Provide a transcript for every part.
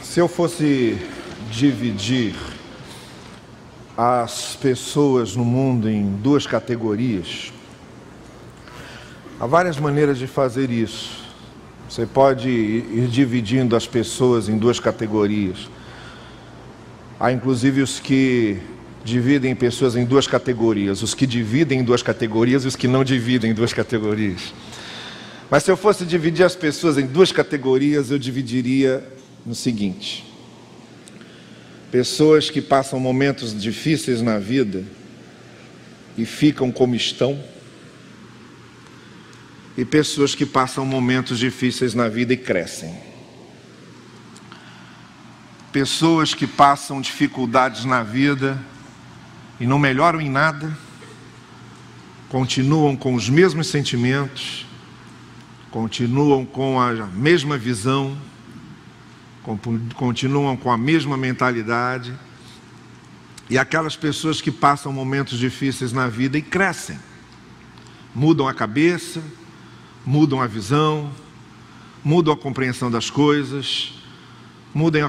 Se eu fosse dividir as pessoas no mundo em duas categorias, há várias maneiras de fazer isso. Você pode ir dividindo as pessoas em duas categorias. Há inclusive os que dividem pessoas em duas categorias, os que dividem em duas categorias e os que não dividem em duas categorias. Mas se eu fosse dividir as pessoas em duas categorias, eu dividiria no seguinte: pessoas que passam momentos difíceis na vida e ficam como estão, e pessoas que passam momentos difíceis na vida e crescem. Pessoas que passam dificuldades na vida e não melhoram em nada, continuam com os mesmos sentimentos, continuam com a mesma visão, continuam com a mesma mentalidade, e aquelas pessoas que passam momentos difíceis na vida e crescem, mudam a cabeça, mudam a visão, mudam a compreensão das coisas, mudam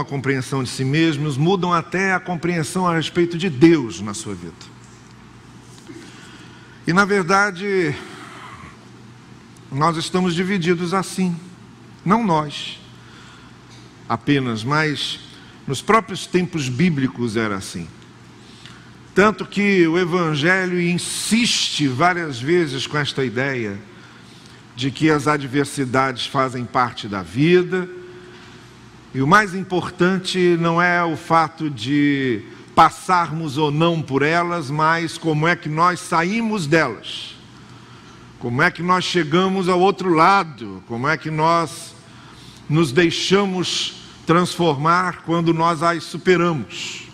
a compreensão de si mesmos, mudam até a compreensão a respeito de Deus na sua vida. E na verdade, nós estamos divididos assim, não nós apenas, mas nos próprios tempos bíblicos era assim. Tanto que o Evangelho insiste várias vezes com esta ideia de que as adversidades fazem parte da vida, e o mais importante não é o fato de passarmos ou não por elas, mas como é que nós saímos delas, como é que nós chegamos ao outro lado, como é que nós nos deixamos transformar quando nós as superamos.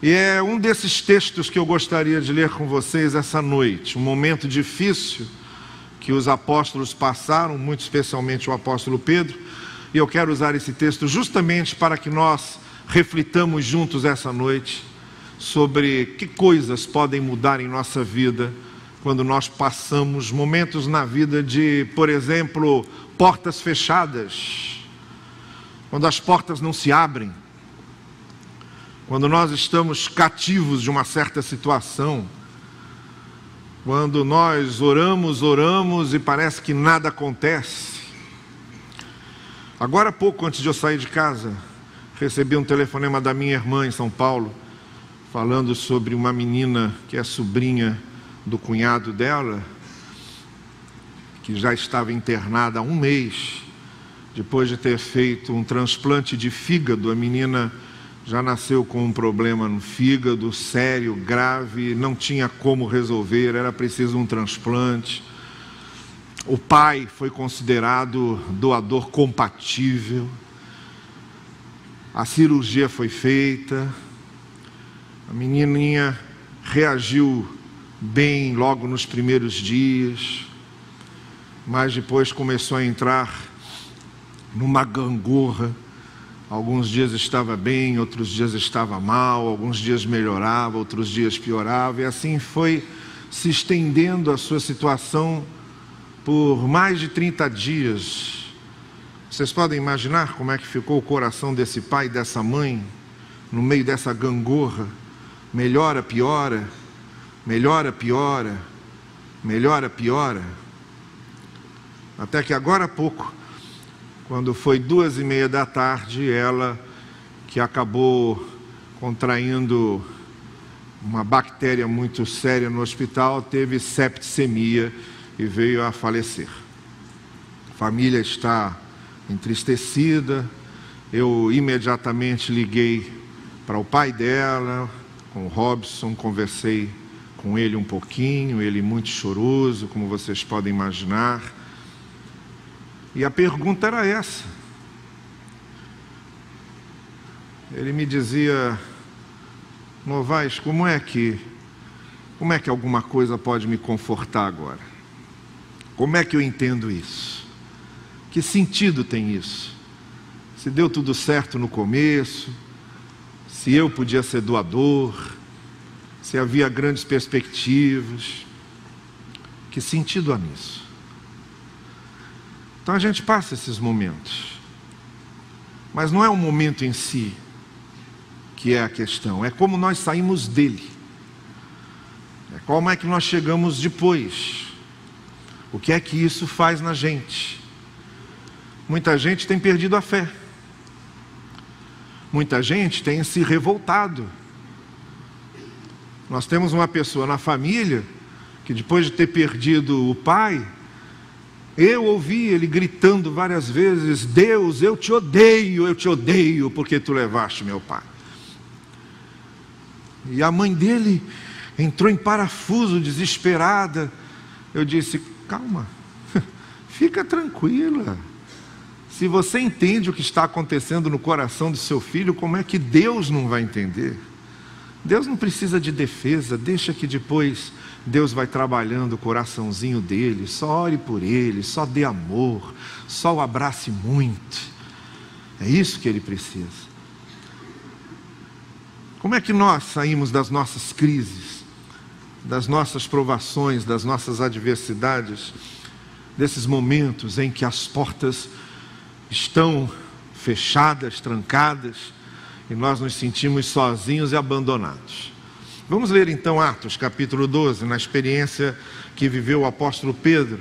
E é um desses textos que eu gostaria de ler com vocês essa noite, um momento difícil que os apóstolos passaram, muito especialmente o apóstolo Pedro, e eu quero usar esse texto justamente para que nós reflitamos juntos essa noite sobre que coisas podem mudar em nossa vida quando nós passamos momentos na vida de, por exemplo, portas fechadas, quando as portas não se abrem, quando nós estamos cativos de uma certa situação, quando nós oramos e parece que nada acontece. Agora há pouco, antes de eu sair de casa, recebi um telefonema da minha irmã em São Paulo, falando sobre uma menina que é sobrinha do cunhado dela, que já estava internada há um mês, depois de ter feito um transplante de fígado. A menina já nasceu com um problema no fígado, sério, grave, não tinha como resolver, era preciso um transplante. O pai foi considerado doador compatível. A cirurgia foi feita. A menininha reagiu bem logo nos primeiros dias, mas depois começou a entrar numa gangorra. Alguns dias estava bem, outros dias estava mal, alguns dias melhorava, outros dias piorava, e assim foi se estendendo a sua situação por mais de 30 dias. Vocês podem imaginar como é que ficou o coração desse pai e dessa mãe no meio dessa gangorra? Melhora, piora, melhora, piora, melhora, piora. Até que agora há pouco, quando foi 2:30 da tarde, ela, que acabou contraindo uma bactéria muito séria no hospital, teve septicemia e veio a falecer. A família está entristecida. Eu imediatamente liguei para o pai dela, com o Robson, conversei com ele um pouquinho, ele muito choroso, como vocês podem imaginar. E a pergunta era essa. Ele me dizia: Novaes, como é que alguma coisa pode me confortar agora? Como é que eu entendo isso? Que sentido tem isso? Se deu tudo certo no começo, se eu podia ser doador, se havia grandes perspectivas, que sentido há nisso? Então a gente passa esses momentos. Mas não é o momento em si que é a questão, é como nós saímos dele. É como é que nós chegamos depois. O que é que isso faz na gente? Muita gente tem perdido a fé. Muita gente tem se revoltado. Nós temos uma pessoa na família que depois de ter perdido o pai, eu ouvi ele gritando várias vezes: Deus, eu te odeio porque tu levaste meu pai. E a mãe dele entrou em parafuso, desesperada. Eu disse: calma, fica tranquila. Se você entende o que está acontecendo no coração do seu filho, como é que Deus não vai entender? Deus não precisa de defesa, deixa que depois Deus vai trabalhando o coraçãozinho dele. Só ore por ele, só dê amor, só o abrace muito. É isso que ele precisa. Como é que nós saímos das nossas crises, das nossas provações, das nossas adversidades, desses momentos em que as portas estão fechadas, trancadas, e nós nos sentimos sozinhos e abandonados? Vamos ler então Atos capítulo 12, na experiência que viveu o apóstolo Pedro.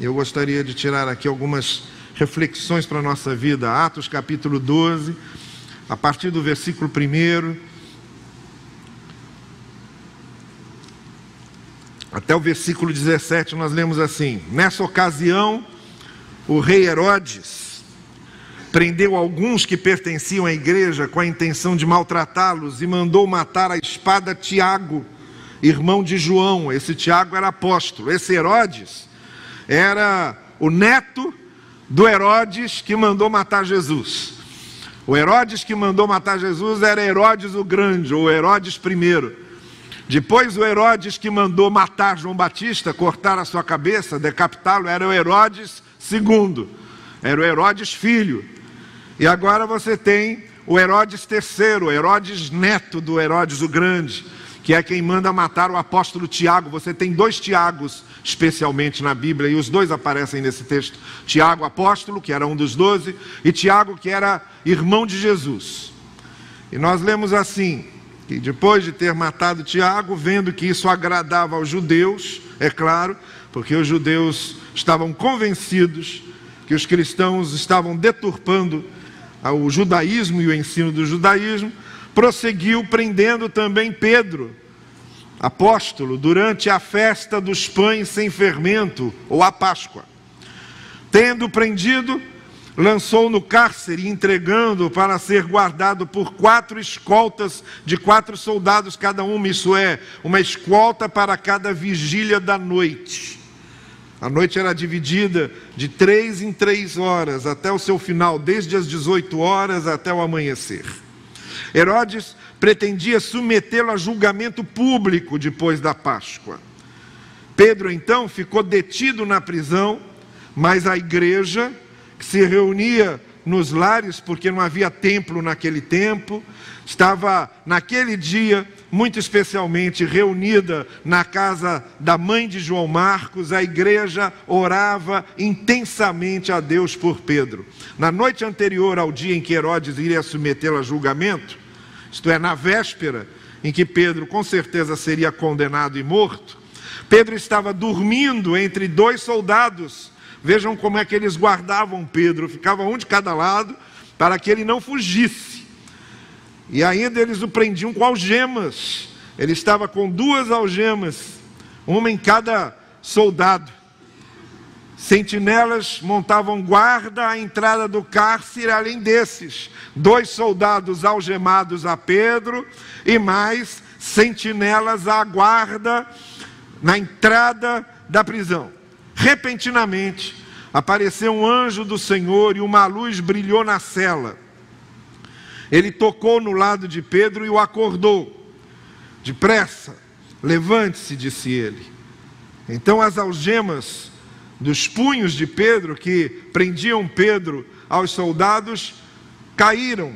Eu gostaria de tirar aqui algumas reflexões para a nossa vida. Atos capítulo 12, a partir do versículo 1 até o versículo 17, nós lemos assim: nessa ocasião, o rei Herodes prendeu alguns que pertenciam à igreja com a intenção de maltratá-los e mandou matar à espada Tiago, irmão de João. Esse Tiago era apóstolo. Esse Herodes era o neto do Herodes que mandou matar Jesus. O Herodes que mandou matar Jesus era Herodes o Grande, ou Herodes I. Depois o Herodes que mandou matar João Batista, cortar a sua cabeça, decapitá-lo, era o Herodes II, era o Herodes filho. E agora você tem o Herodes III, o Herodes neto do Herodes o Grande, que é quem manda matar o apóstolo Tiago. Você tem 2 Tiagos especialmente na Bíblia, e os 2 aparecem nesse texto: Tiago apóstolo, que era um dos 12, e Tiago, que era irmão de Jesus. E nós lemos assim, que depois de ter matado Tiago, vendo que isso agradava aos judeus, é claro, porque os judeus estavam convencidos que os cristãos estavam deturpando o judaísmo e o ensino do judaísmo, prosseguiu prendendo também Pedro, apóstolo, durante a festa dos pães sem fermento, ou a Páscoa. Tendo prendido, lançou no cárcere, entregando para ser guardado por 4 escoltas de 4 soldados cada uma, isso é, uma escolta para cada vigília da noite. A noite era dividida de 3 em 3 horas, até o seu final, desde as 18 horas até o amanhecer. Herodes pretendia submetê-lo a julgamento público depois da Páscoa. Pedro então ficou detido na prisão, mas a igreja, que se reunia nos lares, porque não havia templo naquele tempo, estava naquele dia, muito especialmente, reunida na casa da mãe de João Marcos. A igreja orava intensamente a Deus por Pedro. Na noite anterior ao dia em que Herodes iria submetê-lo a julgamento, isto é, na véspera em que Pedro com certeza seria condenado e morto, Pedro estava dormindo entre 2 soldados. Vejam como é que eles guardavam Pedro, ficava um de cada lado, para que ele não fugisse. E ainda eles o prendiam com algemas. Ele estava com 2 algemas, uma em cada soldado. Sentinelas montavam guarda à entrada do cárcere, além desses, 2 soldados algemados a Pedro, e mais sentinelas à guarda na entrada da prisão. Repentinamente, apareceu um anjo do Senhor e uma luz brilhou na cela. Ele tocou no lado de Pedro e o acordou. Depressa, levante-se, disse ele. Então as algemas dos punhos de Pedro, que prendiam Pedro aos soldados, caíram,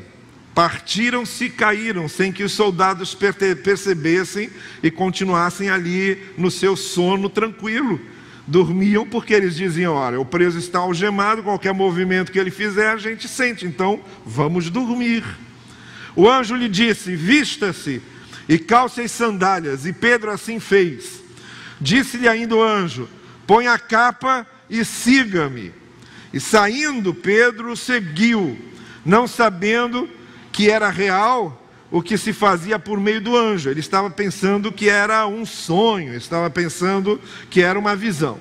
partiram-se e caíram, sem que os soldados percebessem e continuassem ali no seu sono tranquilo. dormiam porque eles diziam: olha, o preso está algemado, qualquer movimento que ele fizer a gente sente, então vamos dormir. O anjo lhe disse: vista-se e calce as sandálias, e Pedro assim fez. Disse-lhe ainda o anjo: põe a capa e siga-me. E saindo Pedro seguiu, não sabendo que era real o que se fazia por meio do anjo. Ele estava pensando que era um sonho, estava pensando que era uma visão.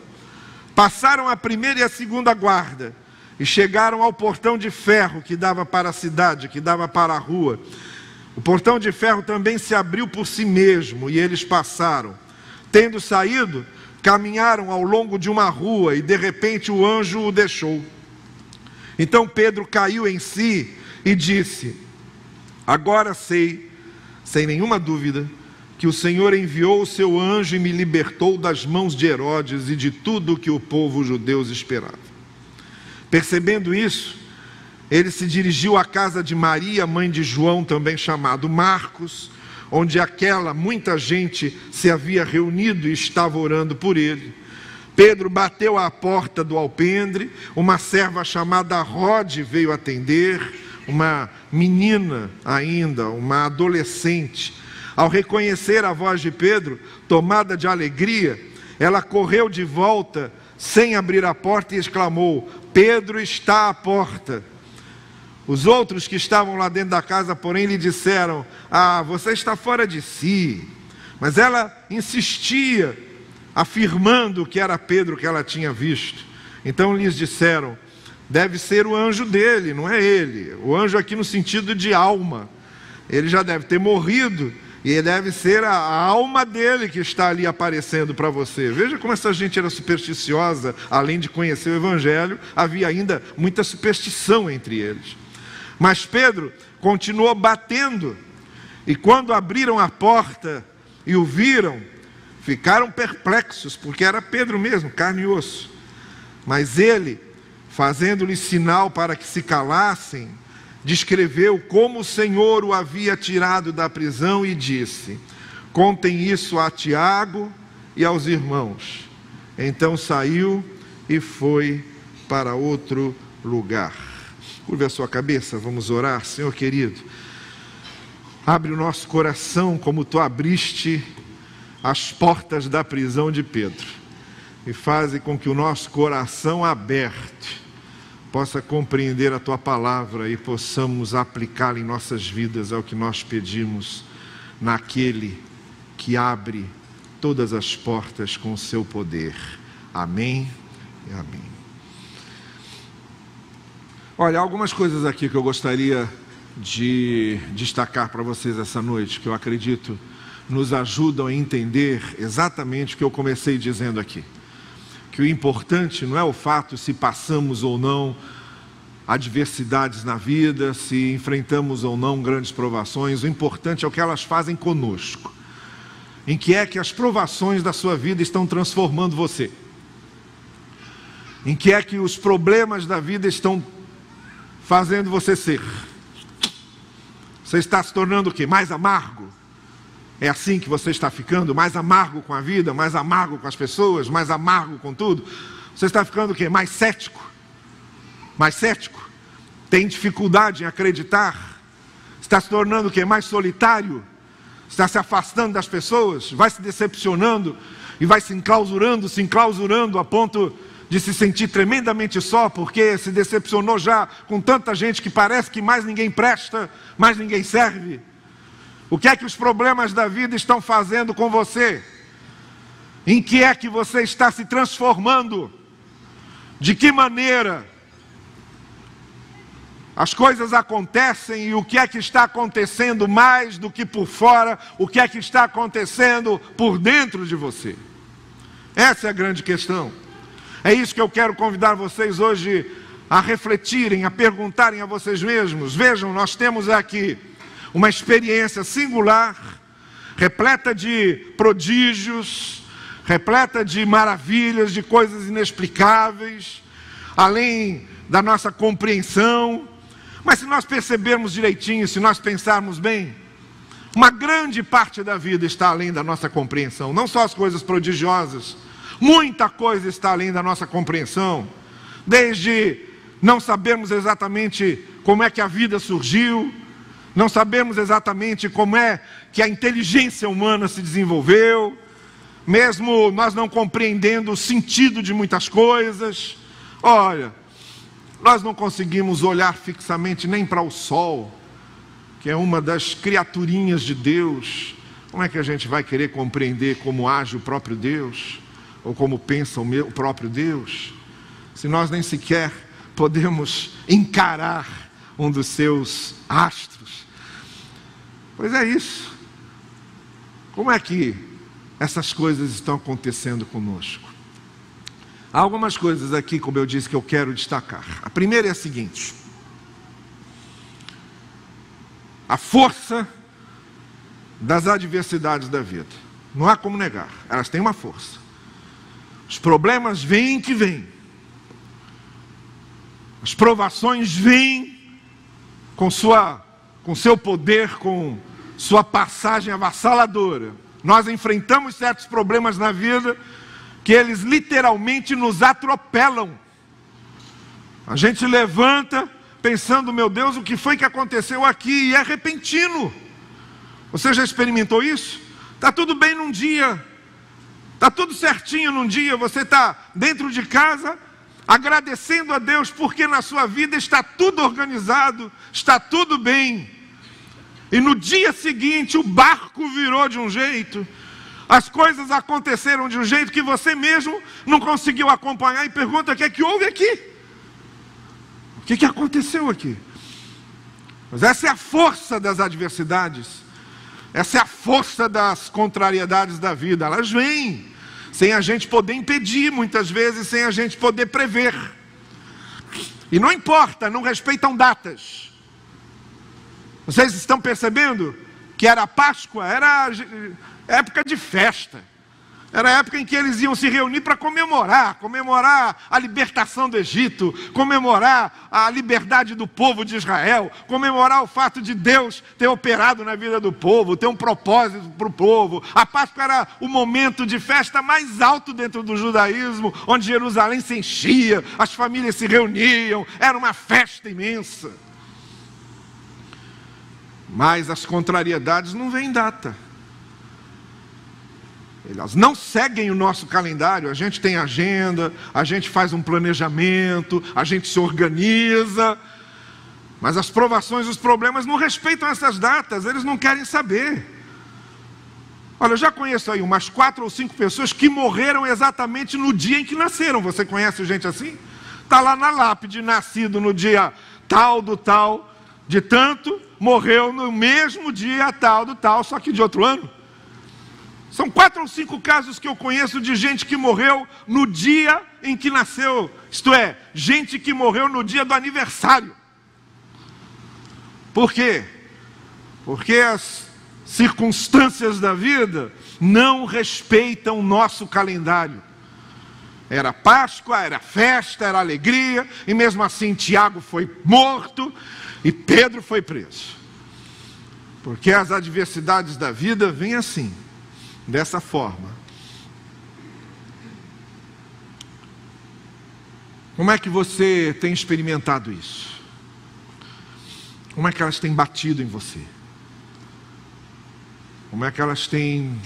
Passaram a primeira e a segunda guarda e chegaram ao portão de ferro que dava para a cidade, que dava para a rua. O portão de ferro também se abriu por si mesmo e eles passaram. Tendo saído, caminharam ao longo de uma rua e de repente o anjo o deixou. Então Pedro caiu em si e disse: agora sei, sem nenhuma dúvida, que o Senhor enviou o seu anjo e me libertou das mãos de Herodes e de tudo o que o povo judeu esperava. Percebendo isso, ele se dirigiu à casa de Maria, mãe de João, também chamado Marcos, onde muita gente se havia reunido e estava orando por ele. Pedro bateu à porta do alpendre, uma serva chamada Rode veio atender, uma menina ainda, uma adolescente. Ao reconhecer a voz de Pedro, tomada de alegria, ela correu de volta, sem abrir a porta, e exclamou: Pedro está à porta. Os outros que estavam lá dentro da casa, porém, lhe disseram: você está fora de si. Mas ela insistia, afirmando que era Pedro que ela tinha visto. Então lhes disseram: deve ser o anjo dele, não é ele. O anjo aqui no sentido de alma. Ele já deve ter morrido e deve ser a alma dele que está ali aparecendo para você. Veja como essa gente era supersticiosa. Além de conhecer o Evangelho, havia ainda muita superstição entre eles. Mas Pedro continuou batendo, e quando abriram a porta e o viram, ficaram perplexos, porque era Pedro mesmo, carne e osso. Mas ele, fazendo-lhe sinal para que se calassem, descreveu como o Senhor o havia tirado da prisão e disse: contem isso a Tiago e aos irmãos. Então saiu e foi para outro lugar. Curve a sua cabeça, vamos orar. Senhor querido, abre o nosso coração como tu abriste as portas da prisão de Pedro, e faze com que o nosso coração aberto possa compreender a tua palavra e possamos aplicá-la em nossas vidas. É o que nós pedimos naquele que abre todas as portas com o seu poder. Amém e amém. Olha, algumas coisas aqui que eu gostaria de destacar para vocês essa noite, que eu acredito nos ajudam a entender exatamente o que eu comecei dizendo aqui. Que o importante não é o fato se passamos ou não adversidades na vida, se enfrentamos ou não grandes provações. O importante é o que elas fazem conosco. Em que é que as provações da sua vida estão transformando você? Em que é que os problemas da vida estão fazendo você ser? Você está se tornando o quê? Mais amargo? É assim que você está ficando? Mais amargo com a vida? Mais amargo com as pessoas? Mais amargo com tudo? Você está ficando o quê? Mais cético? Mais cético? Tem dificuldade em acreditar? Está se tornando o quê? Mais solitário? Está se afastando das pessoas? Vai se decepcionando e vai se enclausurando a ponto de se sentir tremendamente só, porque se decepcionou já com tanta gente que parece que mais ninguém presta, mais ninguém serve. O que é que os problemas da vida estão fazendo com você? Em que é que você está se transformando? De que maneira as coisas acontecem e o que é que está acontecendo mais do que por fora? O que é que está acontecendo por dentro de você? Essa é a grande questão. É isso que eu quero convidar vocês hoje a refletirem, a perguntarem a vocês mesmos. Vejam, nós temos aqui uma experiência singular, repleta de prodígios, repleta de maravilhas, de coisas inexplicáveis, além da nossa compreensão. Mas se nós percebermos direitinho, se nós pensarmos bem, uma grande parte da vida está além da nossa compreensão. Não só as coisas prodigiosas, Muita coisa está além da nossa compreensão, desde não sabermos exatamente como é que a vida surgiu, não sabemos exatamente como é que a inteligência humana se desenvolveu, mesmo nós não compreendendo o sentido de muitas coisas. Olha, nós não conseguimos olhar fixamente nem para o sol, que é uma das criaturinhas de Deus. Como é que a gente vai querer compreender como age o próprio Deus? Ou como pensa o próprio Deus? Se nós nem sequer podemos encarar um dos seus astros. Pois é isso. Como é que essas coisas estão acontecendo conosco? Há algumas coisas aqui, como eu disse, que eu quero destacar. A primeira é a seguinte: a força das adversidades da vida. Não há como negar, elas têm uma força. Os problemas vêm que vêm. As provações vêm com seu poder, com sua passagem avassaladora. Nós enfrentamos certos problemas na vida que eles literalmente nos atropelam. A gente levanta pensando, meu Deus, o que foi que aconteceu aqui? E é repentino. Você já experimentou isso? Está tudo bem num dia, está tudo certinho num dia, você está dentro de casa, agradecendo a Deus, porque na sua vida está tudo organizado, está tudo bem. E no dia seguinte o barco virou de um jeito, as coisas aconteceram de um jeito que você mesmo não conseguiu acompanhar, e pergunta: o que é que houve aqui? O que aconteceu aqui? Mas essa é a força das adversidades, essa é a força das contrariedades da vida. Elas vêm sem a gente poder impedir, muitas vezes sem a gente poder prever. E não importa, não respeitam datas. Vocês estão percebendo que era Páscoa, era época de festa. Era a época em que eles iam se reunir para comemorar a libertação do Egito, comemorar a liberdade do povo de Israel, comemorar o fato de Deus ter operado na vida do povo, ter um propósito para o povo. A Páscoa era o momento de festa mais alto dentro do judaísmo, onde Jerusalém se enchia, as famílias se reuniam, era uma festa imensa. Mas as contrariedades não vêm em data. Elas não seguem o nosso calendário. A gente tem agenda, a gente faz um planejamento, a gente se organiza, mas as provações, os problemas não respeitam essas datas, eles não querem saber. Olha, eu já conheço aí umas 4 ou 5 pessoas que morreram exatamente no dia em que nasceram. Você conhece gente assim? Está lá na lápide, nascido no dia tal do tal, de tanto, morreu no mesmo dia tal do tal, só que de outro ano. São 4 ou 5 casos que eu conheço de gente que morreu no dia em que nasceu. Isto é, gente que morreu no dia do aniversário. Por quê? Porque as circunstâncias da vida não respeitam o nosso calendário. Era Páscoa, era festa, era alegria, e mesmo assim Tiago foi morto e Pedro foi preso. Porque as adversidades da vida vêm assim, dessa forma. Como é que você tem experimentado isso? Como é que elas têm batido em você? Como é que elas têm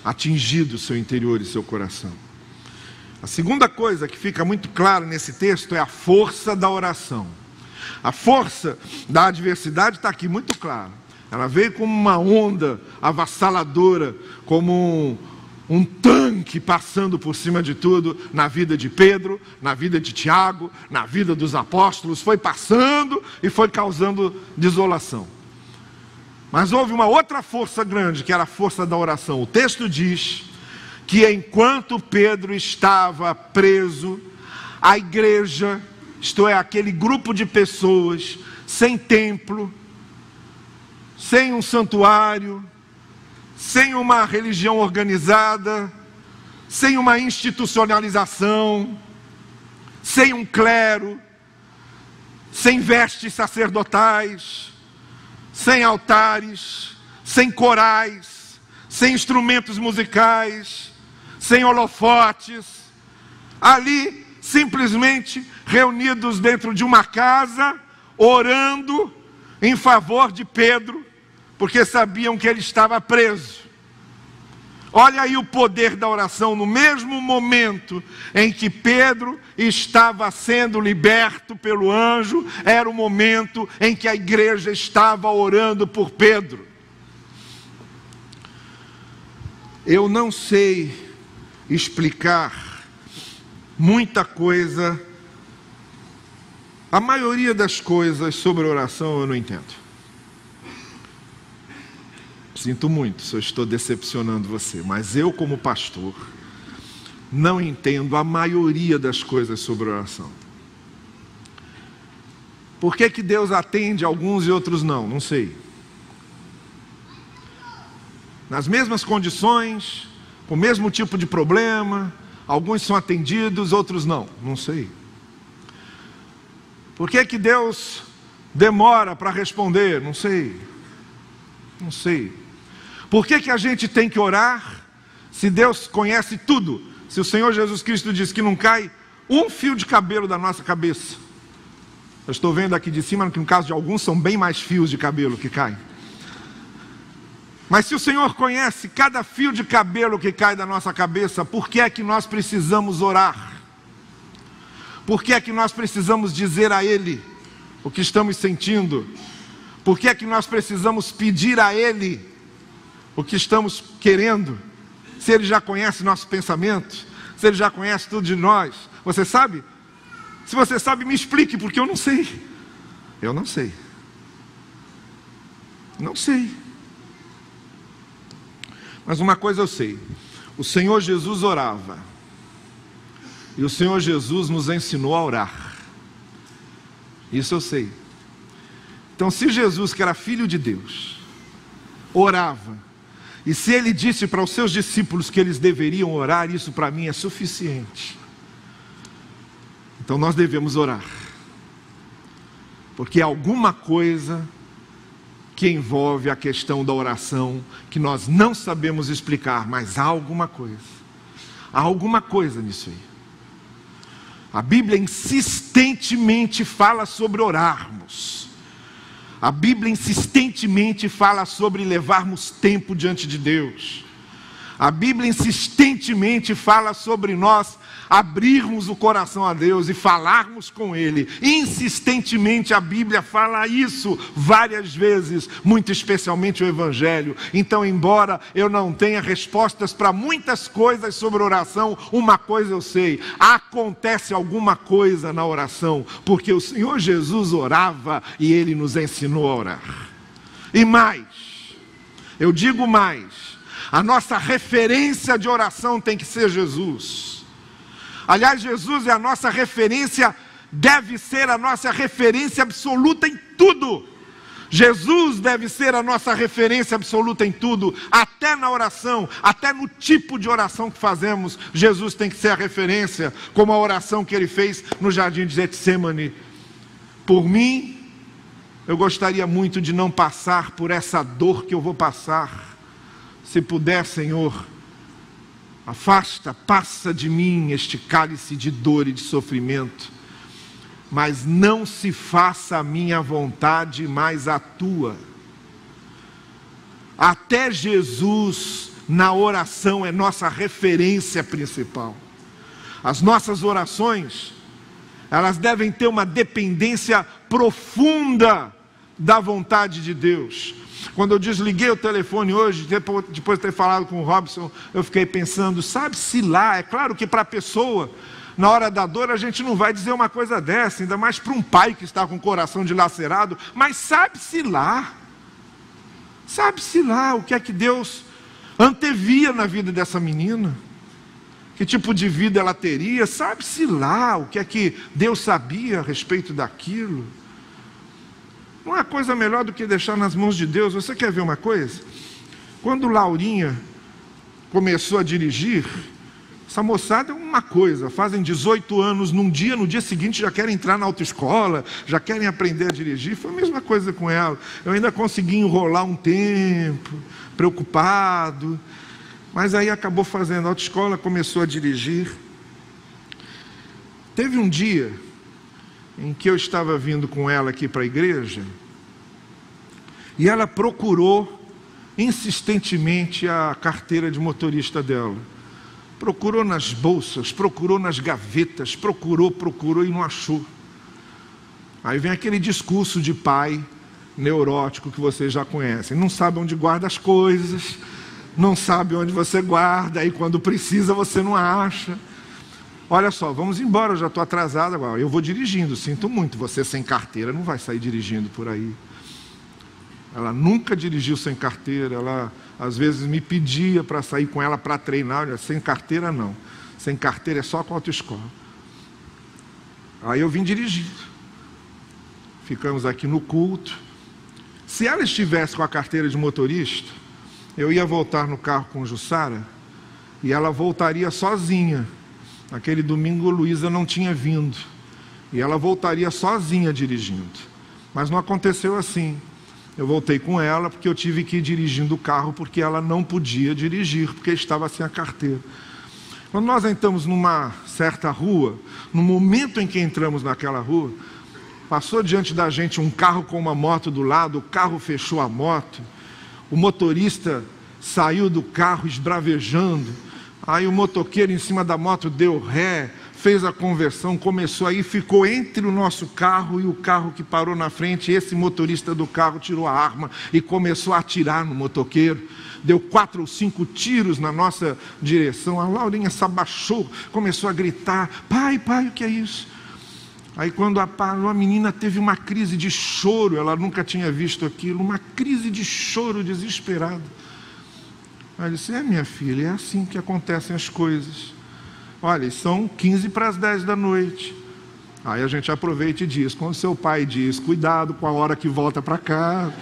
atingido o seu interior e seu coração? A segunda coisa que fica muito clara nesse texto é a força da oração. A força da adversidade está aqui muito clara. Ela veio como uma onda avassaladora, como um tanque passando por cima de tudo, na vida de Pedro, na vida de Tiago, na vida dos apóstolos, foi passando e foi causando desolação. Mas houve uma outra força grande, que era a força da oração. O texto diz que enquanto Pedro estava preso, a igreja, isto é, aquele grupo de pessoas, sem templo, sem um santuário, sem uma religião organizada, sem uma institucionalização, sem um clero, sem vestes sacerdotais, sem altares, sem corais, sem instrumentos musicais, sem holofotes, ali simplesmente reunidos dentro de uma casa, orando em favor de Pedro, porque sabiam que ele estava preso. Olha aí o poder da oração. No mesmo momento em que Pedro estava sendo liberto pelo anjo, era o momento em que a igreja estava orando por Pedro. Eu não sei explicar muita coisa, a maioria das coisas sobre oração eu não entendo. Sinto muito se eu estou decepcionando você, mas eu, como pastor, não entendo a maioria das coisas sobre oração. Por que que Deus atende alguns e outros não? Não sei. Nas mesmas condições, com o mesmo tipo de problema, alguns são atendidos, outros não. Não sei. Por que que Deus demora para responder? Não sei. Não sei. Por que que a gente tem que orar se Deus conhece tudo? Se o Senhor Jesus Cristo diz que não cai um fio de cabelo da nossa cabeça. Eu estou vendo aqui de cima que no caso de alguns são bem mais fios de cabelo que caem. Mas se o Senhor conhece cada fio de cabelo que cai da nossa cabeça, por que é que nós precisamos orar? Por que é que nós precisamos dizer a Ele o que estamos sentindo? Por que é que nós precisamos pedir a Ele o que estamos querendo? Se Ele já conhece nossos pensamentos, se Ele já conhece tudo de nós, você sabe? Se você sabe, me explique, porque eu não sei. Eu não sei. Não sei. Mas uma coisa eu sei: o Senhor Jesus orava, e o Senhor Jesus nos ensinou a orar. Isso eu sei. Então, se Jesus, que era filho de Deus, orava, e se Ele disse para os seus discípulos que eles deveriam orar, isso para mim é suficiente. Então nós devemos orar, porque há alguma coisa que envolve a questão da oração que nós não sabemos explicar, mas há alguma coisa nisso aí. A Bíblia insistentemente fala sobre orarmos. A Bíblia insistentemente fala sobre levarmos tempo diante de Deus. A Bíblia insistentemente fala sobre nós abrirmos o coração a Deus e falarmos com Ele. Insistentemente a Bíblia fala isso várias vezes, muito especialmente o Evangelho. Então, embora eu não tenha respostas para muitas coisas sobre oração, uma coisa eu sei: acontece alguma coisa na oração, porque o Senhor Jesus orava e Ele nos ensinou a orar. E mais, eu digo mais, a nossa referência de oração tem que ser Jesus. Aliás, Jesus é a nossa referência, deve ser a nossa referência absoluta em tudo. Jesus deve ser a nossa referência absoluta em tudo, até na oração, até no tipo de oração que fazemos. Jesus tem que ser a referência, como a oração que Ele fez no jardim de Getsêmani. Por mim, eu gostaria muito de não passar por essa dor que eu vou passar. Se puder, Senhor, passa de mim este cálice de dor e de sofrimento, mas não se faça a minha vontade, mas a tua. Até Jesus, na oração, é nossa referência principal. As nossas orações, elas devem ter uma dependência profunda da vontade de Deus. Quando eu desliguei o telefone hoje, depois de ter falado com o Robson, eu fiquei pensando, sabe-se lá, é claro que para a pessoa, na hora da dor, a gente não vai dizer uma coisa dessa, ainda mais para um pai que está com o coração dilacerado, mas sabe-se lá o que é que Deus antevia na vida dessa menina, que tipo de vida ela teria, sabe-se lá o que é que Deus sabia a respeito daquilo. Não há coisa melhor do que deixar nas mãos de Deus. Você quer ver uma coisa? Quando Laurinha começou a dirigir, essa moçada é uma coisa, fazem 18 anos num dia, no dia seguinte já querem entrar na autoescola, já querem aprender a dirigir. Foi a mesma coisa com ela. Eu ainda consegui enrolar um tempo, preocupado. Mas aí acabou fazendo autoescola, começou a dirigir. Teve um dia em que eu estava vindo com ela aqui para a igreja, e ela procurou insistentemente a carteira de motorista dela. Procurou nas bolsas, procurou nas gavetas, procurou e não achou. Aí vem aquele discurso de pai neurótico que vocês já conhecem. Não sabe onde guarda as coisas, não sabe onde você guarda, aí quando precisa você não acha. Olha só, vamos embora, eu já estou atrasado agora. Eu vou dirigindo, sinto muito, você sem carteira não vai sair dirigindo por aí. Ela nunca dirigiu sem carteira, ela às vezes me pedia para sair com ela para treinar. Olha, sem carteira não, sem carteira é só com autoescola. Aí eu vim dirigindo, ficamos aqui no culto. Se ela estivesse com a carteira de motorista, eu ia voltar no carro com Jussara e ela voltaria sozinha. Naquele domingo Luísa não tinha vindo e ela voltaria sozinha dirigindo, mas não aconteceu assim. Eu voltei com ela porque eu tive que ir dirigindo o carro, porque ela não podia dirigir, porque estava sem a carteira. Quando nós entramos numa certa rua, no momento em que entramos naquela rua, passou diante da gente um carro com uma moto do lado, o carro fechou a moto, o motorista saiu do carro esbravejando, aí o motoqueiro em cima da moto deu ré, fez a conversão, começou aí, ficou entre o nosso carro e o carro que parou na frente. Esse motorista do carro tirou a arma e começou a atirar no motoqueiro. Deu 4 ou 5 tiros na nossa direção. A Laurinha se abaixou, começou a gritar: pai, pai, o que é isso? Aí quando a menina teve uma crise de choro, ela nunca tinha visto aquilo, uma crise de choro desesperada. Aí eu disse: minha filha, é assim que acontecem as coisas. Olha, são 15 para as 10 da noite. Aí a gente aproveita e diz, quando seu pai diz, cuidado com a hora que volta para casa,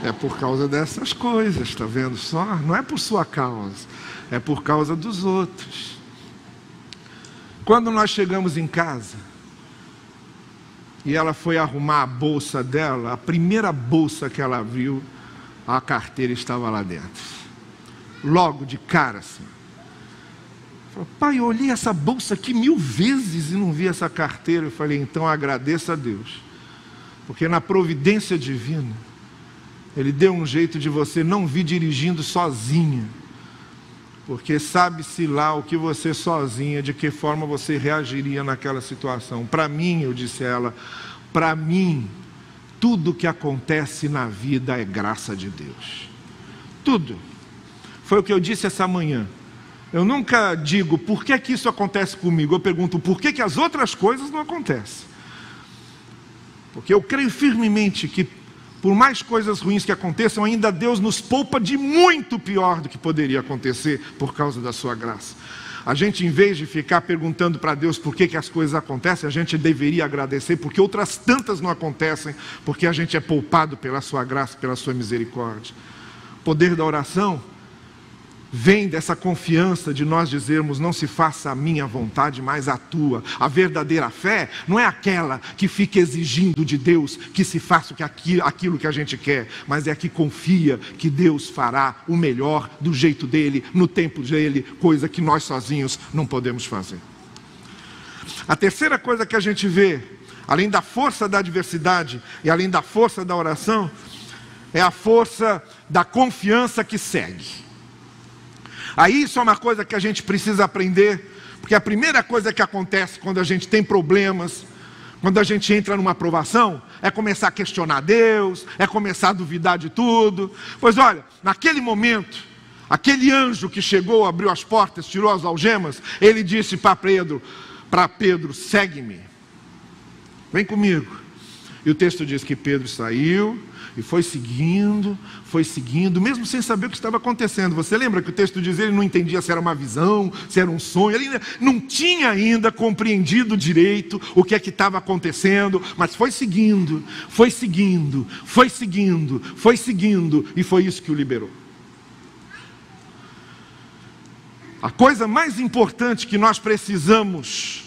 é por causa dessas coisas, está vendo só? Não é por sua causa, é por causa dos outros. Quando nós chegamos em casa, e ela foi arrumar a bolsa dela, a primeira bolsa que ela viu, a carteira estava lá dentro. Logo de cara assim. Falei: pai, eu olhei essa bolsa aqui 1000 vezes e não vi essa carteira. Eu falei: então agradeça a Deus, porque na providência divina, Ele deu um jeito de você não vir dirigindo sozinha, porque sabe-se lá o que você sozinha, de que forma você reagiria naquela situação. Para mim, eu disse a ela, para mim, tudo que acontece na vida é graça de Deus. Tudo. Foi o que eu disse essa manhã. Eu nunca digo, por que que isso acontece comigo? Eu pergunto, por que que as outras coisas não acontecem? Porque eu creio firmemente que, por mais coisas ruins que aconteçam, ainda Deus nos poupa de muito pior do que poderia acontecer por causa da sua graça. A gente, em vez de ficar perguntando para Deus por que que as coisas acontecem, a gente deveria agradecer, porque outras tantas não acontecem, porque a gente é poupado pela sua graça, pela sua misericórdia. O poder da oração vem dessa confiança de nós dizermos: não se faça a minha vontade, mas a tua. A verdadeira fé não é aquela que fica exigindo de Deus que se faça aquilo que a gente quer, mas é a que confia que Deus fará o melhor do jeito dele, no tempo dele, coisa que nós sozinhos não podemos fazer. A terceira coisa que a gente vê, além da força da adversidade e além da força da oração, é a força da confiança que segue. Aí isso é uma coisa que a gente precisa aprender, porque a primeira coisa que acontece quando a gente tem problemas, quando a gente entra numa provação, é começar a questionar Deus, é começar a duvidar de tudo. Pois olha, naquele momento, aquele anjo que chegou, abriu as portas, tirou as algemas, ele disse para Pedro, segue-me, vem comigo. E o texto diz que Pedro saiu e foi seguindo, mesmo sem saber o que estava acontecendo. Você lembra que o texto diz que ele não entendia se era uma visão, se era um sonho, ele não tinha ainda compreendido direito o que é que estava acontecendo, mas foi seguindo, e foi isso que o liberou. A coisa mais importante que nós precisamos,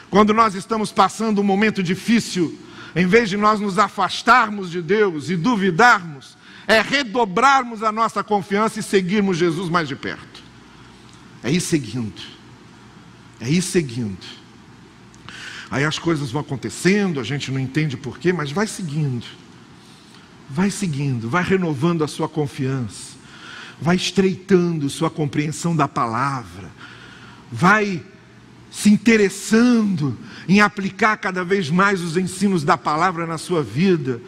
quando nós estamos passando um momento difícil, em vez de nós nos afastarmos de Deus e duvidarmos, é redobrarmos a nossa confiança e seguirmos Jesus mais de perto. É ir seguindo. É ir seguindo. Aí as coisas vão acontecendo, a gente não entende porquê, mas vai seguindo. Vai seguindo, vai renovando a sua confiança. Vai estreitando sua compreensão da palavra. Vai se interessando em aplicar cada vez mais os ensinos da palavra na sua vida.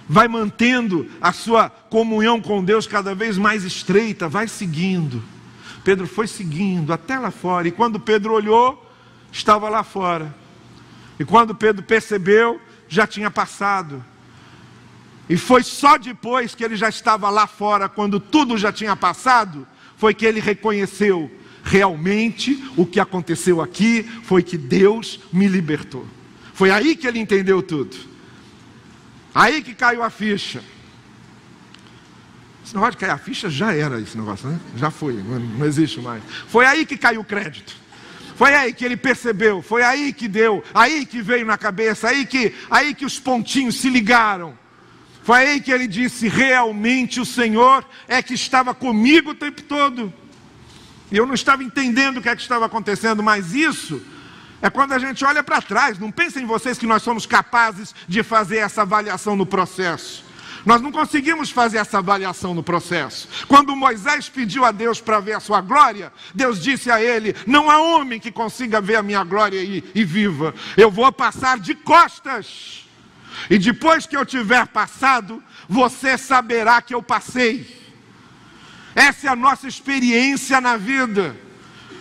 Vai mantendo a sua comunhão com Deus cada vez mais estreita. Vai seguindo. Pedro foi seguindo até lá fora. E quando Pedro olhou, estava lá fora. E quando Pedro percebeu, já tinha passado. E foi só depois que ele já estava lá fora, quando tudo já tinha passado, foi que ele reconheceu: realmente o que aconteceu aqui foi que Deus me libertou. Foi aí que ele entendeu tudo. Aí que caiu a ficha. Esse negócio de cair a ficha já era esse negócio, né? Já foi, não existe mais. Foi aí que caiu o crédito. Foi aí que ele percebeu, foi aí que deu, aí que veio na cabeça, aí que os pontinhos se ligaram. Foi aí que ele disse: realmente o Senhor é que estava comigo o tempo todo. E eu não estava entendendo o que é que estava acontecendo, mas isso é quando a gente olha para trás. Não pensem vocês que nós somos capazes de fazer essa avaliação no processo. Nós não conseguimos fazer essa avaliação no processo. Quando Moisés pediu a Deus para ver a sua glória, Deus disse a ele: não há homem que consiga ver a minha glória e viva. Eu vou passar de costas. E depois que eu tiver passado, você saberá que eu passei. Essa é a nossa experiência na vida.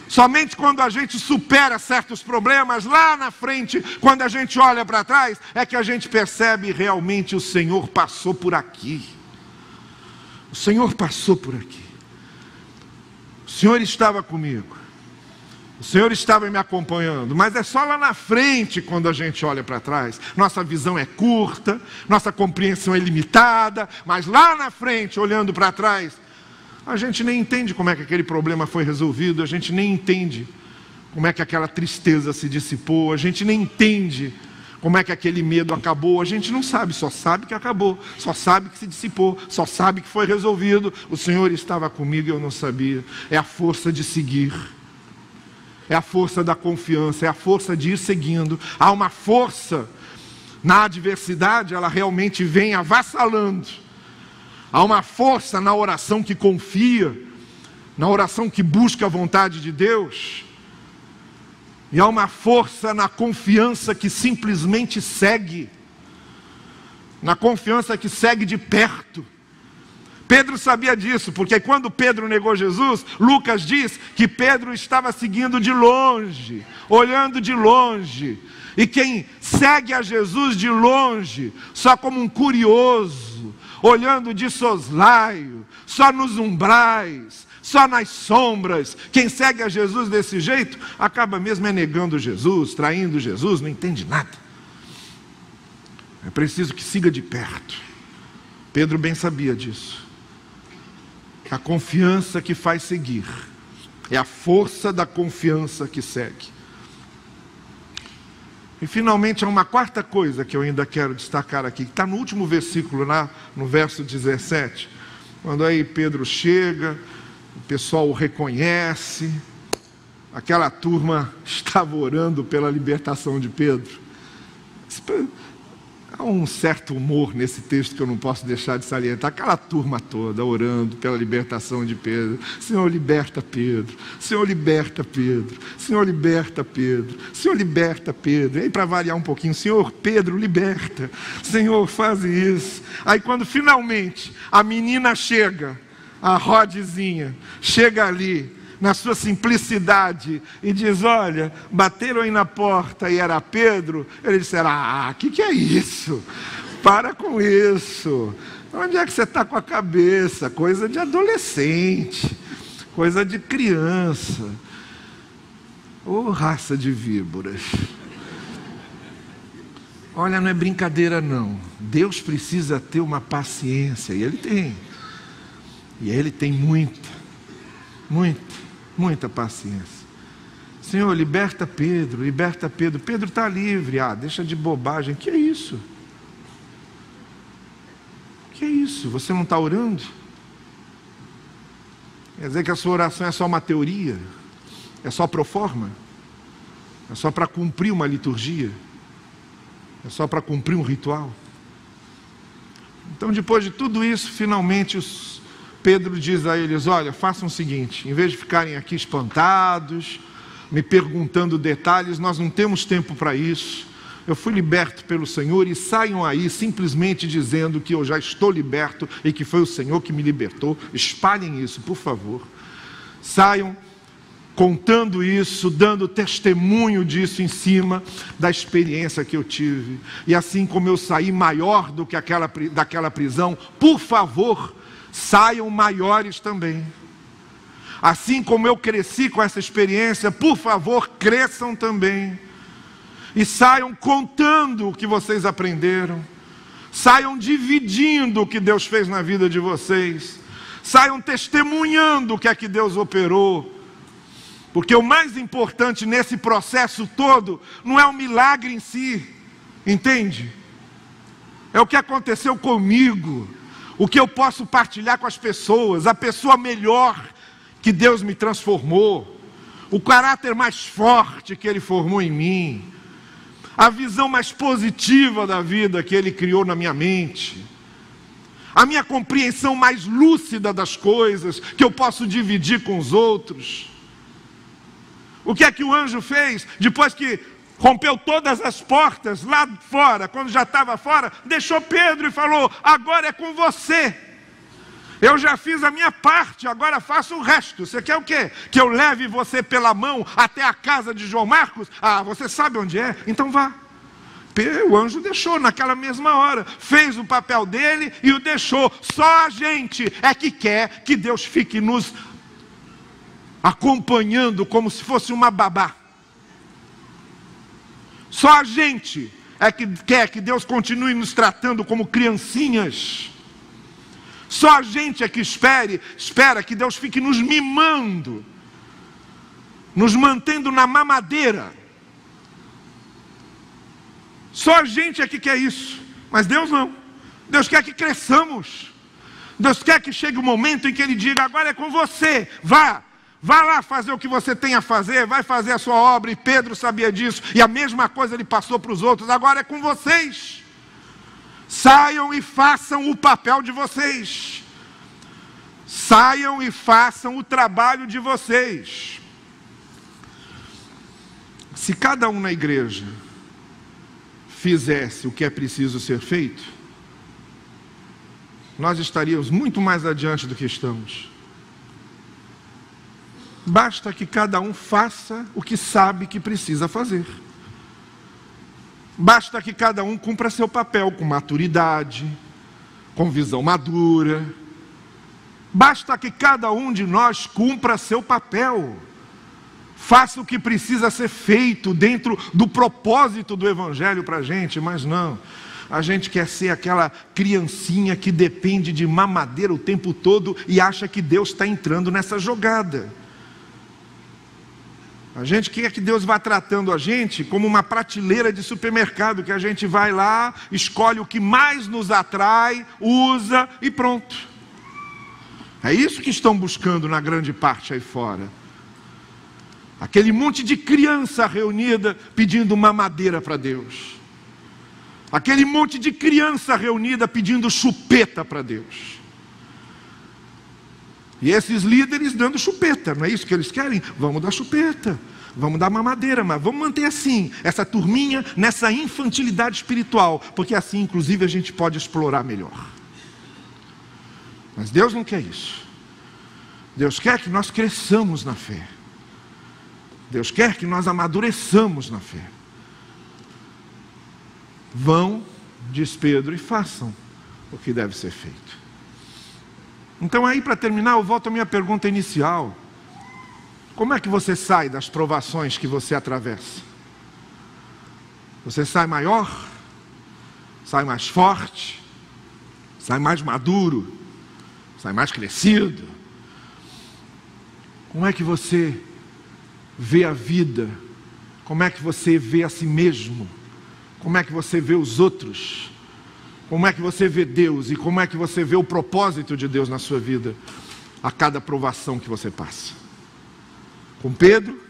Somente quando a gente supera certos problemas, lá na frente, quando a gente olha para trás, é que a gente percebe: realmente o Senhor passou por aqui. O Senhor passou por aqui. O Senhor estava comigo. O Senhor estava me acompanhando. Mas é só lá na frente, quando a gente olha para trás. Nossa visão é curta, nossa compreensão é limitada, mas lá na frente, olhando para trás, a gente nem entende como é que aquele problema foi resolvido, a gente nem entende como é que aquela tristeza se dissipou, a gente nem entende como é que aquele medo acabou, a gente não sabe, só sabe que acabou, só sabe que se dissipou, só sabe que foi resolvido. O Senhor estava comigo e eu não sabia. É a força de seguir, é a força da confiança, é a força de ir seguindo. Há uma força na adversidade, ela realmente vem avassalando. Há uma força na oração que confia, na oração que busca a vontade de Deus. E há uma força na confiança que simplesmente segue. Na confiança que segue de perto. Pedro sabia disso, porque quando Pedro negou Jesus, Lucas diz que Pedro estava seguindo de longe, olhando de longe. E quem segue a Jesus de longe, só como um curioso, olhando de soslaio, só nos umbrais, só nas sombras, quem segue a Jesus desse jeito, acaba mesmo negando Jesus, traindo Jesus, não entende nada. É preciso que siga de perto. Pedro bem sabia disso. A confiança que faz seguir é a força da confiança que segue. E finalmente há uma quarta coisa que eu ainda quero destacar aqui, que está no último versículo, no verso 17, quando aí Pedro chega, o pessoal o reconhece, aquela turma estava orando pela libertação de Pedro. Há um certo humor nesse texto que eu não posso deixar de salientar. Aquela turma toda orando pela libertação de Pedro. Senhor, liberta Pedro. Senhor, liberta Pedro. Senhor, liberta Pedro. Senhor, liberta Pedro. E aí, para variar um pouquinho: Senhor, Pedro, liberta. Senhor, faz isso. Aí quando finalmente a menina chega, a Rodzinha, chega ali, na sua simplicidade, e diz: olha, bateram aí na porta e era Pedro. Ele disse: que é isso? Para com isso. Onde é que você está com a cabeça? Coisa de adolescente, coisa de criança. Ô raça de víboras. Olha, não é brincadeira não. Deus precisa ter uma paciência, e Ele tem. E Ele tem muita paciência. Senhor, liberta Pedro, liberta Pedro. Pedro está livre. Deixa de bobagem. Que é isso? Que é isso? Você não está orando? Quer dizer que a sua oração é só uma teoria? É só pro forma? É só para cumprir uma liturgia? É só para cumprir um ritual? Então, depois de tudo isso, finalmente Pedro diz a eles: olha, façam o seguinte, em vez de ficarem aqui espantados, me perguntando detalhes, nós não temos tempo para isso. Eu fui liberto pelo Senhor, e saiam aí simplesmente dizendo que eu já estou liberto e que foi o Senhor que me libertou. Espalhem isso, por favor. Saiam contando isso, dando testemunho disso em cima da experiência que eu tive. E assim como eu saí maior do que daquela prisão, por favor, saiam maiores também. Assim como eu cresci com essa experiência, por favor, cresçam também. E saiam contando o que vocês aprenderam. Saiam dividindo o que Deus fez na vida de vocês. Saiam testemunhando o que é que Deus operou. Porque o mais importante nesse processo todo não é o milagre em si, entende? É o que aconteceu comigo, o que eu posso partilhar com as pessoas, a pessoa melhor que Deus me transformou, o caráter mais forte que Ele formou em mim, a visão mais positiva da vida que Ele criou na minha mente, a minha compreensão mais lúcida das coisas que eu posso dividir com os outros. O que é que o anjo fez? Depois que rompeu todas as portas lá fora, quando já estava fora, deixou Pedro e falou: agora é com você. Eu já fiz a minha parte, agora faço o resto. Você quer o quê? Que eu leve você pela mão até a casa de João Marcos? Ah, você sabe onde é? Então vá. O anjo deixou naquela mesma hora, fez o papel dele e o deixou. Só a gente é que quer que Deus fique nos acompanhando como se fosse uma babá. Só a gente é que quer que Deus continue nos tratando como criancinhas. Só a gente é que espera que Deus fique nos mimando, nos mantendo na mamadeira. Só a gente é que quer isso, mas Deus não. Deus quer que cresçamos. Deus quer que chegue o momento em que Ele diga: agora é com você, vá lá fazer o que você tem a fazer, vai fazer a sua obra. E Pedro sabia disso, e a mesma coisa Ele passou para os outros: agora é com vocês. Saiam e façam o papel de vocês. Saiam e façam o trabalho de vocês. Se cada um na igreja fizesse o que é preciso ser feito, nós estaríamos muito mais adiante do que estamos. Basta que cada um faça o que sabe que precisa fazer. Basta que cada um cumpra seu papel com maturidade, com visão madura. Basta que cada um de nós cumpra seu papel. Faça o que precisa ser feito dentro do propósito do Evangelho para a gente, mas não. A gente quer ser aquela criancinha que depende de mamadeira o tempo todo e acha que Deus está entrando nessa jogada. A gente quer que Deus vá tratando a gente como uma prateleira de supermercado, que a gente vai lá, escolhe o que mais nos atrai, usa e pronto. É isso que estão buscando na grande parte aí fora. Aquele monte de criança reunida pedindo mamadeira para Deus. Aquele monte de criança reunida pedindo chupeta para Deus. E esses líderes dando chupeta, não é isso que eles querem? Vamos dar chupeta, vamos dar mamadeira, mas vamos manter assim, essa turminha nessa infantilidade espiritual, porque assim inclusive a gente pode explorar melhor. Mas Deus não quer isso. Deus quer que nós cresçamos na fé. Deus quer que nós amadureçamos na fé. Vão, diz Pedro, e façam o que deve ser feito. Então aí, para terminar, eu volto à minha pergunta inicial. Como é que você sai das provações que você atravessa? Você sai maior? Sai mais forte? Sai mais maduro? Sai mais crescido? Como é que você vê a vida? Como é que você vê a si mesmo? Como é que você vê os outros? Como é que você vê Deus? E como é que você vê o propósito de Deus na sua vida a cada provação que você passa? Com Pedro,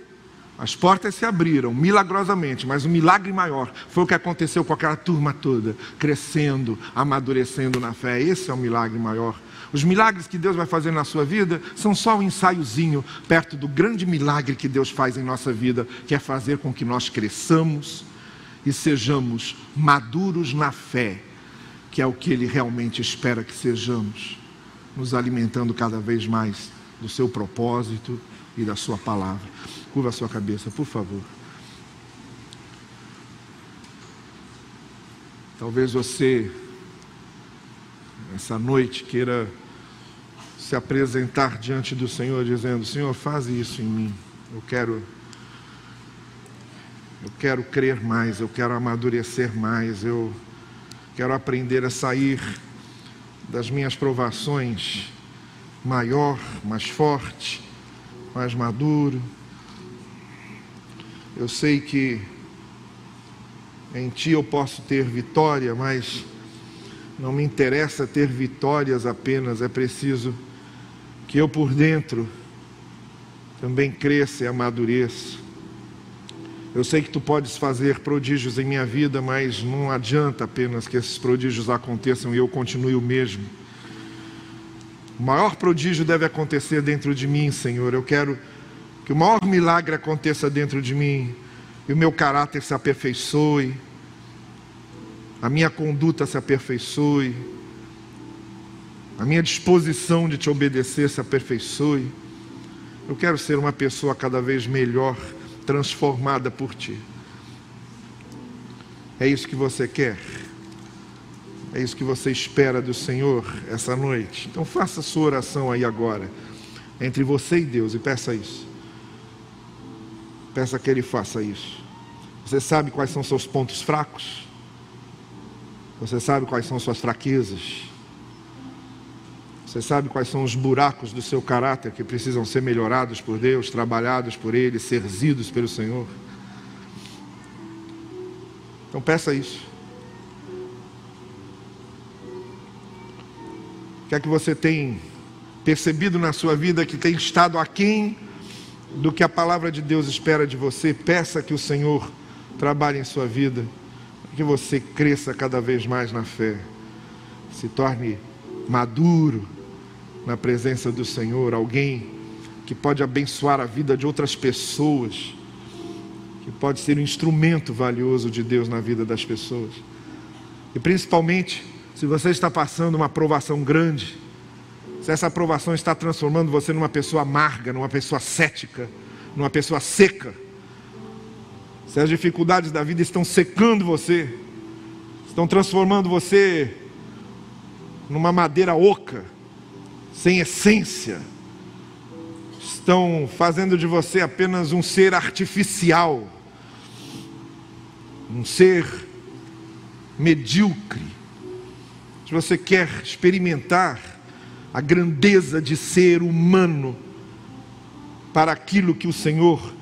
As portas se abriram milagrosamente, mas o milagre maior foi o que aconteceu com aquela turma toda, crescendo, amadurecendo na fé. Esse é o milagre maior. Os milagres que Deus vai fazer na sua vida são só um ensaiozinho perto do grande milagre que Deus faz em nossa vida, que é fazer com que nós cresçamos e sejamos maduros na fé, que é o que Ele realmente espera que sejamos, nos alimentando cada vez mais do seu propósito e da sua palavra. Curva a sua cabeça, por favor. Talvez você, essa noite, queira se apresentar diante do Senhor, dizendo: Senhor, faz isso em mim. Eu quero crer mais, eu quero amadurecer mais, eu quero aprender a sair das minhas provações maior, mais forte, mais maduro. Eu sei que em Ti eu posso ter vitória, mas não me interessa ter vitórias apenas, é preciso que eu por dentro também cresça e amadureça. Eu sei que Tu podes fazer prodígios em minha vida, mas não adianta apenas que esses prodígios aconteçam e eu continue o mesmo. O maior prodígio deve acontecer dentro de mim, Senhor. Eu quero que o maior milagre aconteça dentro de mim e o meu caráter se aperfeiçoe, a minha conduta se aperfeiçoe, a minha disposição de Te obedecer se aperfeiçoe. Eu quero ser uma pessoa cada vez melhor, transformada por Ti. É isso que você quer? É isso que você espera do Senhor essa noite? Então faça a sua oração aí agora, entre você e Deus, e peça isso. Peça que Ele faça isso. Você sabe quais são seus pontos fracos? Você sabe quais são suas fraquezas? Você sabe quais são os buracos do seu caráter que precisam ser melhorados por Deus, trabalhados por Ele, servidos pelo Senhor? Então peça isso. O que é que você tem percebido na sua vida que tem estado aquém do que a palavra de Deus espera de você? Peça que o Senhor trabalhe em sua vida, que você cresça cada vez mais na fé, se torne maduro na presença do Senhor, alguém que pode abençoar a vida de outras pessoas, que pode ser um instrumento valioso de Deus na vida das pessoas. E principalmente, se você está passando uma provação grande, se essa provação está transformando você numa pessoa amarga, numa pessoa cética, numa pessoa seca, se as dificuldades da vida estão secando você, estão transformando você numa madeira oca, sem essência, estão fazendo de você apenas um ser artificial, um ser medíocre. Se você quer experimentar a grandeza de ser humano para aquilo que o Senhor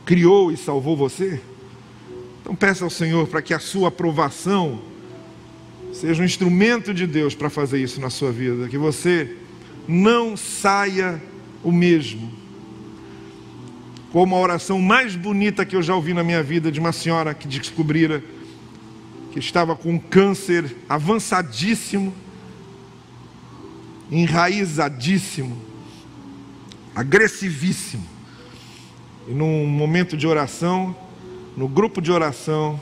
criou e salvou você, então peça ao Senhor para que a sua aprovação seja um instrumento de Deus para fazer isso na sua vida, que você não saia o mesmo. Como a oração mais bonita que eu já ouvi na minha vida, de uma senhora que descobrira que estava com um câncer avançadíssimo, enraizadíssimo, agressivíssimo. E num momento de oração, no grupo de oração,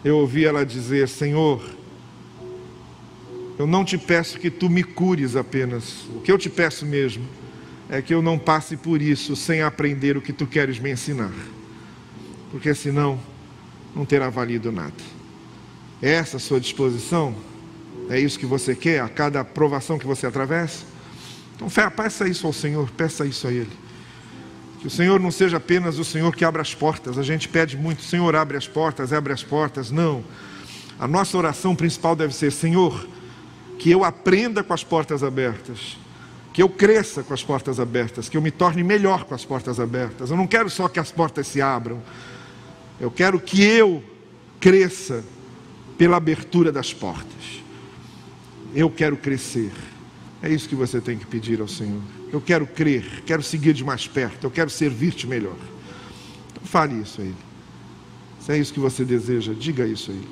eu ouvi ela dizer: Senhor, eu não te peço que tu me cures apenas. O que eu te peço mesmo é que eu não passe por isso sem aprender o que tu queres me ensinar. Porque senão não terá valido nada. É essa a sua disposição? É isso que você quer a cada provação que você atravessa? Então peça isso ao Senhor, peça isso a Ele. Que o Senhor não seja apenas o Senhor que abre as portas. A gente pede muito: Senhor, abre as portas, abre as portas. Não. A nossa oração principal deve ser: Senhor, que eu aprenda com as portas abertas, que eu cresça com as portas abertas, que eu me torne melhor com as portas abertas. Eu não quero só que as portas se abram, eu quero que eu cresça pela abertura das portas. Eu quero crescer. É isso que você tem que pedir ao Senhor. Eu quero crer, quero seguir de mais perto, eu quero servir-te melhor. Fale isso a Ele. Se é isso que você deseja, diga isso a Ele.